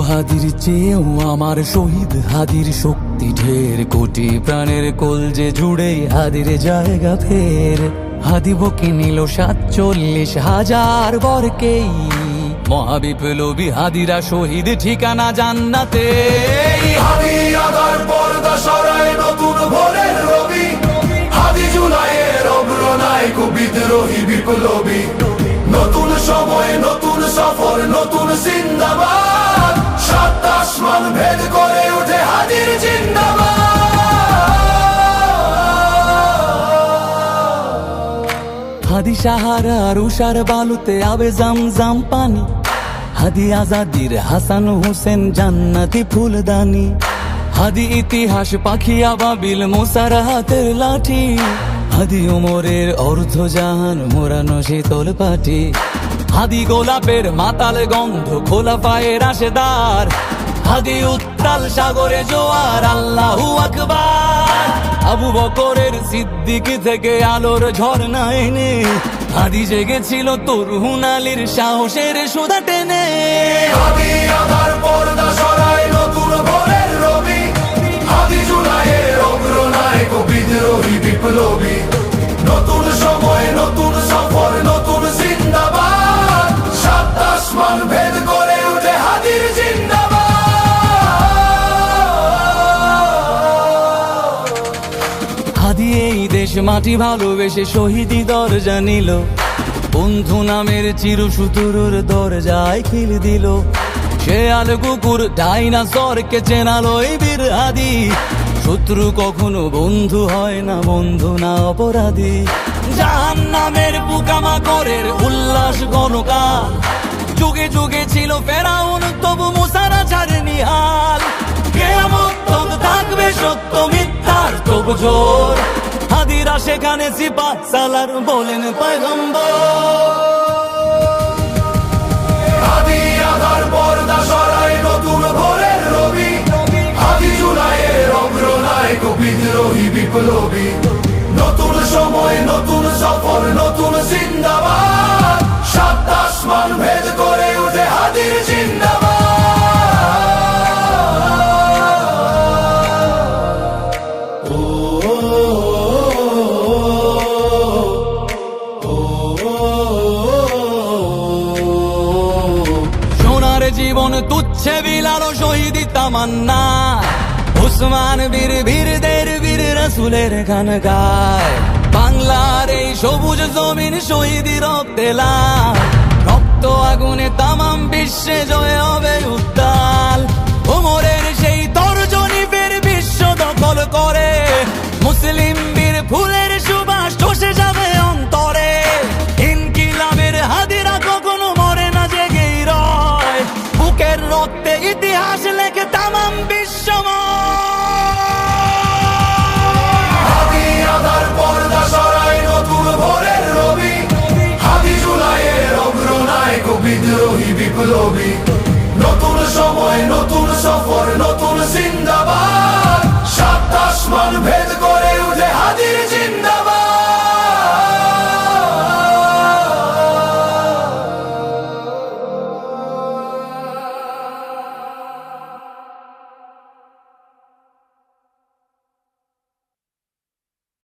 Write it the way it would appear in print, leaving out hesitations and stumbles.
হাদির চেয়েও আমার শহীদ হাদির শক্তি ঢের, কোটি প্রাণের কলজে জুড়ে হাদির জায়গা ফের। হাদি বকে নিল ৪৭,০০০ বরকেই, মহাবিপ্লবী হাদিরা শহীদ ঠিকানা জান্নাতে। হাদি আদার পর্দা সরায় নতুন ভোরের রবি, হাদি জুলাইয়ের অগ্রনায়ক বিদ্রোহী বিপ্লবী। নতুন সময় নতুন সফর নতুন জিন্দাবাদ, সাত আসমান ভেদ করে উঠে হাদির জিন্দাবাদ। হাদি সাহারার উষার বালুতে আবে জামজাম পানি, হাদি আজাদির হাসান হোসেন জান্নাতি ফুলদানি। হাদি ইতিহাস পাখি আবাবিল মুসার হাতের লাঠি, হাদি ওমরের অর্ধজাহান মোরানো শীতল পাটি। হাদি গোলাপের মাতাল গন্ধ খোলা পায়ের রাশেদার, হাদি উত্তাল সাগরে জোয়ার আল্লাহু আকবার। আবু বকরের সিদ্দিক থেকে আলোর ঝর্ণা এনে, হাদি জেগেছিল তরুণ আলীর সাহসের সুধা টেনে। হাদি আদার পর্দা সরায় নতুন ভোরের রবি, হাদি জুলাইয়ের অগ্রনায়ক বিদ্রোহী বিপ্লবী। নতুন সময় নতুন সফর নতুন জিন্দাবাদ, সাত আসমান ভেদ করে উঠে হাদির জিন্দাবাদ। হাদি এই দেশ মাটি ভালোবেসে শহীদি দরজা নিল, বন্ধু নামের চিরসুতুরুর দরজায় খিল দিল। সে আল কুকুর ডাইনাসরকে চেনালো এই বীর হাদি, শত্রু কখনো বন্ধু হয় না, বন্ধু না অপরাধী। জাহান্নামের পোকামাকড়ের উল্লাস গণকাল, যুগে যুগে ছিল ফেরাউন তবু মুসারা ছাড়েনি হাল। কিয়ামত তক থাকবে সত্য মিথ্যার তবু জোর, হাদিরা সেখানে সিপাহ সালার বলেন পয়গম্বর। হাদি আদার পর্দা সরায় নতুন ভোরের রবি, হাদি জুলাইয়ের অগ্রনায়ক বিদ্রোহী বিপ্লবী। নতুন সময় নতুন সফর নতুন জিন্দাবাদ, সাত আসমান ভেদ করে উঠে হাদির জিন্দাবাদ। সোনার জীবন তুচ্ছে বিলালো শহীদি তামান্না, উসমান বীর বীরদের বীর রাসূলের গান গায়। বাংলার এই সবুজ জমিন শহীদি রক্তে লাল, রক্ত আগুনে তামাম বিশ্বে জয় হবে উত্তাল। ওমরের সেই তর্জনী ফের বিশ্ব দখল করে, মুসলিম বীর ফুলের সুবাস চষে যাবে অন্তরে। ইনকিলাবের হাদিরা কখনো মরে না, জেগেই রয়, বুকের রক্তে ইতিহাস লেখে তামাম বিশ্বময়। হাদি আদার পর্দা সরায় নতুন ভোরের রবি, হাদি জুলাইয়ের অগ্রনায়ক বিদ্রোহী বিপ্লবী। নতুন সময় নতুন সফর নতুন জিন্দাবাদ, সাত আসমান ভেদ করে উঠে হাদির জিন্দাবাদ।